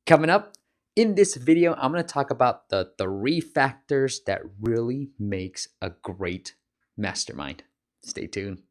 Coming up in this video, I'm going to talk about the three factors that really makes a great mastermind. Stay tuned.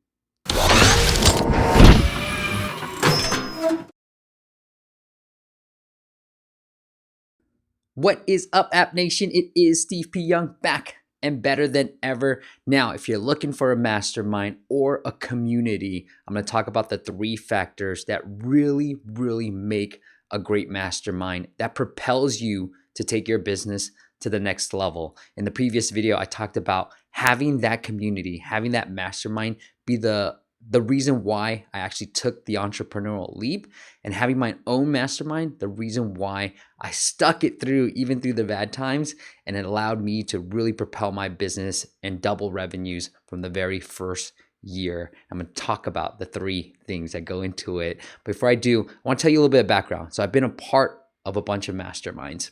What is up, App Nation? It is Steve P. Young back and better than ever. Now, if you're looking for a mastermind or a community, I'm going to talk about the three factors that really make a great mastermind that propels you to take your business to the next level. In the previous video, I talked about having that community, having that mastermind be the reason why I actually took the entrepreneurial leap, and having my own mastermind, the reason why I stuck it through even through the bad times, and it allowed me to really propel my business and double revenues from the very first year. I'm going to talk about the three things that go into it. Before I do, I want to tell you a little bit of background. So I've been a part of a bunch of masterminds,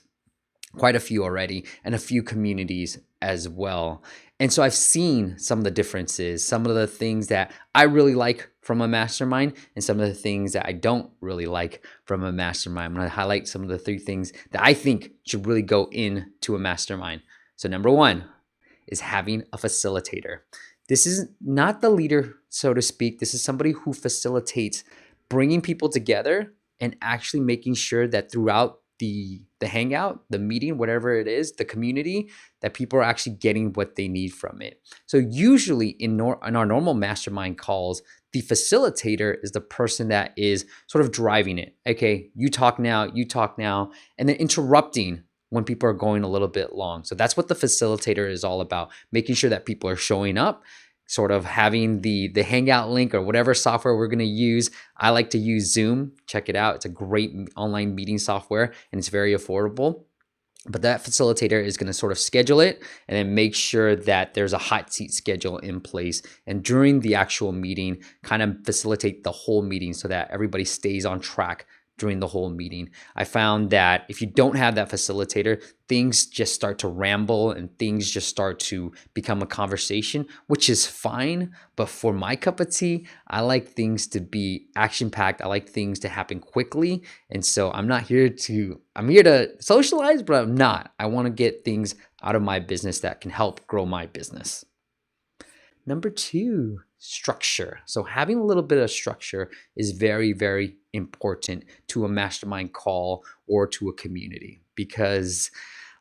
quite a few already, and a few communities as well. And so I've seen some of the differences, some of the things that I really like from a mastermind, and some of the things that I don't really like from a mastermind. I'm going to highlight some of the three things that I think should really go into a mastermind. So number one is having a facilitator. This is not the leader, so to speak. This is somebody who facilitates bringing people together and actually making sure that throughout the hangout, the meeting, whatever it is, the community, that people are actually getting what they need from it. So usually in our normal mastermind calls, the facilitator is the person that is sort of driving it. Okay, you talk now, and then interrupting when people are going a little bit long. So that's what the facilitator is all about, making sure that people are showing up, sort of having the hangout link or whatever software we're going to use. I like to use Zoom. Check it out. It's a great online meeting software and it's very affordable. But that facilitator is going to sort of schedule it and then make sure that there's a hot seat schedule in place. And during the actual meeting, kind of facilitate the whole meeting so that everybody stays on track during the whole meeting. I found that if you don't have that facilitator, things just start to ramble and things just start to become a conversation, which is fine. But for my cup of tea, I like things to be action-packed. I like things to happen quickly. And so I'm here to socialize, but I'm not. I want to get things out of my business that can help grow my business. Number two, structure. So having a little bit of structure is very important to a mastermind call or to a community, because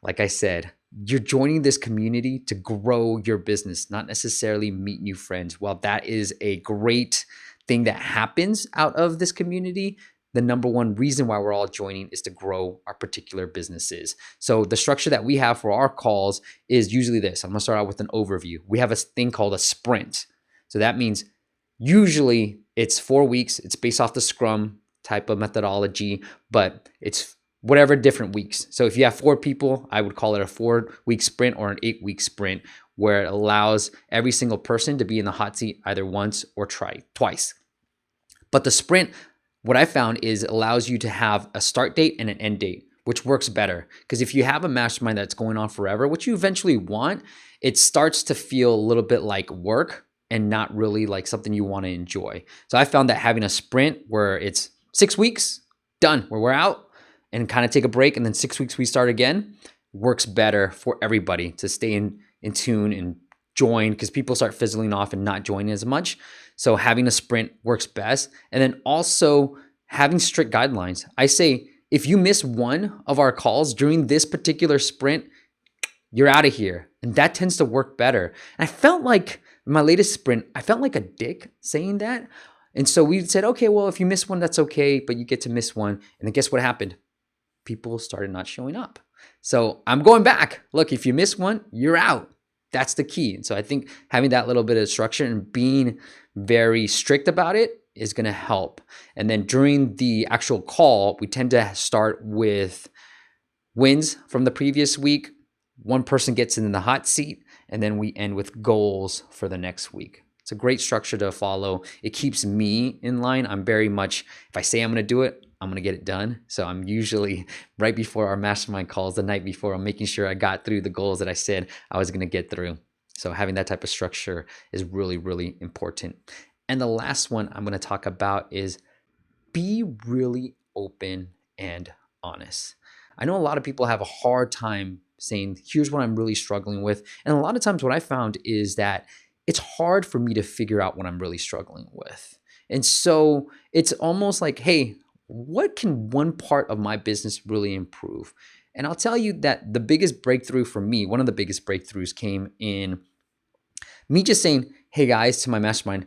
like I said, you're joining this community to grow your business, not necessarily meet new friends. While that is a great thing that happens out of this community, the number one reason why we're all joining is to grow our particular businesses. So the structure that we have for our calls is usually this. I'm gonna start out with an overview. We have a thing called a sprint. So that means usually it's 4 weeks. It's based off the Scrum type of methodology, but it's whatever different weeks. So if you have 4 people, I would call it a 4-week sprint or an 8-week sprint, where it allows every single person to be in the hot seat either once or twice. But the sprint, what I found is it allows you to have a start date and an end date, which works better. Because if you have a mastermind that's going on forever, which you eventually want, it starts to feel a little bit like work and not really like something you want to enjoy. So I found that having a sprint where it's 6 weeks, done, where we're out, and kind of take a break, and then 6 weeks we start again, works better for everybody to stay in tune and join, because people start fizzling off and not joining as much. So having a sprint works best. And then also having strict guidelines. I say, if you miss one of our calls during this particular sprint, you're out of here. And that tends to work better. And I felt like in my latest sprint, I felt like a dick saying that. And so we said, okay, well, if you miss one, that's okay, but you get to miss one. And then guess what happened? People started not showing up. So I'm going back. Look, if you miss one, you're out. That's the key. And so I think having that little bit of structure and being very strict about it is going to help. And then during the actual call, we tend to start with wins from the previous week. One person gets in the hot seat, and then we end with goals for the next week. It's a great structure to follow. It keeps me in line. I'm very much, if I say I'm going to do it, I'm going to get it done. So I'm usually right before our mastermind calls, the night before, I'm making sure I got through the goals that I said I was going to get through. So having that type of structure is really important. And the last one I'm going to talk about is be really open and honest. I know a lot of people have a hard time saying, here's what I'm really struggling with. And a lot of times what I found is that it's hard for me to figure out what I'm really struggling with. And so it's almost like, hey, what can one part of my business really improve? And I'll tell you that the biggest breakthrough for me, one of the biggest breakthroughs came in me just saying, hey guys, to my mastermind,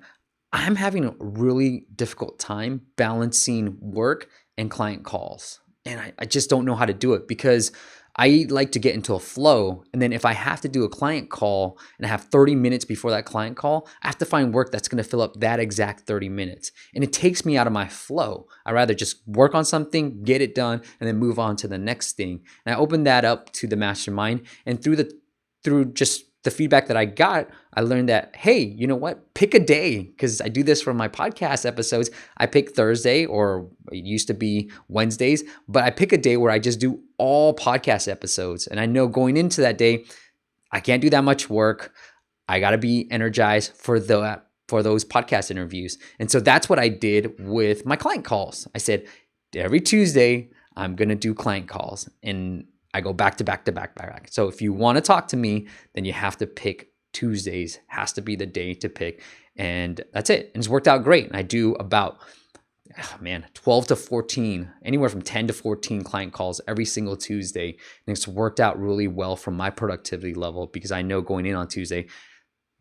I'm having a really difficult time balancing work and client calls. And I just don't know how to do it because I like to get into a flow. And then if I have to do a client call and I have 30 minutes before that client call, I have to find work that's going to fill up that exact 30 minutes. And it takes me out of my flow. I rather just work on something, get it done, and then move on to the next thing. And I opened that up to the mastermind. And through just the feedback that I got, I learned that, hey, you know what? Pick a day, because I do this for my podcast episodes. I pick Thursday, or it used to be Wednesdays, but I pick a day where I just do all podcast episodes. And I know going into that day, I can't do that much work. I got to be energized for those podcast interviews. And so that's what I did with my client calls. I said, every Tuesday, I'm going to do client calls. And I go back to back to back to back. So if you want to talk to me, then you have to pick Tuesdays, has to be the day to pick. And that's it. And it's worked out great. And I do about, 12 to 14, anywhere from 10 to 14 client calls every single Tuesday. And it's worked out really well from my productivity level because I know going in on Tuesday,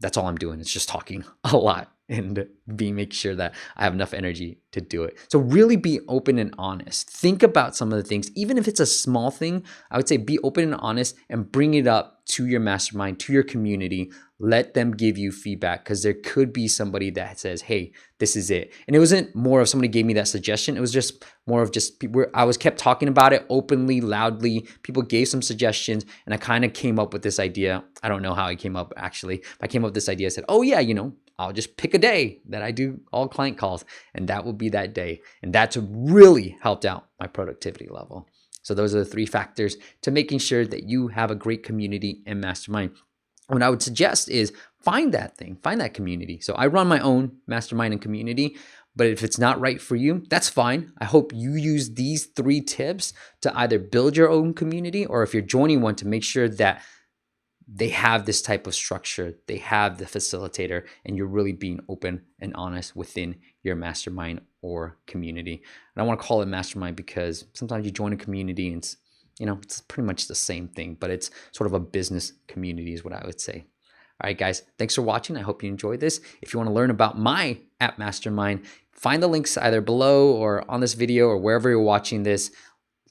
that's all I'm doing. It's just talking a lot and make sure that I have enough energy to do it. So really be open and honest. Think about some of the things, even if it's a small thing, I would say be open and honest and bring it up to your mastermind, to your community. Let them give you feedback, because there could be somebody that says, hey, this is it. And it wasn't more of somebody gave me that suggestion. It was just more of just people. I was kept talking about it openly, loudly. People gave some suggestions, and I kind of came up with this idea. I don't know how I came up actually. I came up with this idea. I said, oh yeah, I'll just pick a day that I do all client calls, and that will be that day. And that's really helped out my productivity level. So those are the 3 factors to making sure that you have a great community and mastermind. What I would suggest is find that thing, find that community. So I run my own mastermind and community, but if it's not right for you, that's fine. I hope you use these 3 tips to either build your own community, or if you're joining one, to make sure that they have this type of structure, they have the facilitator, and you're really being open and honest within your mastermind or community. And I want to call it mastermind because sometimes you join a community and it's pretty much the same thing, but it's sort of a business community is what I would say. All right, guys, thanks for watching. I hope you enjoyed this. If you want to learn about my app mastermind, find the links either below or on this video or wherever you're watching this.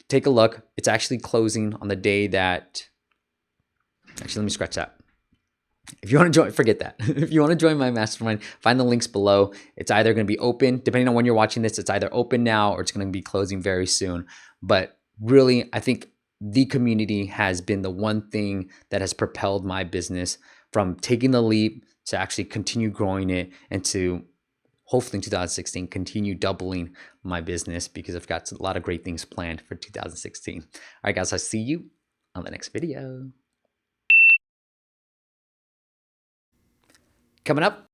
Take a look. It's actually closing on the day that, actually, let me scratch that. If you want to join, forget that. If you want to join my mastermind, find the links below. It's either going to be open, depending on when you're watching this, it's either open now or it's going to be closing very soon. But really, I think the community has been the one thing that has propelled my business from taking the leap to actually continue growing it, and to hopefully in 2016 continue doubling my business, because I've got a lot of great things planned for 2016. All right, guys, I'll see you on the next video. Coming up,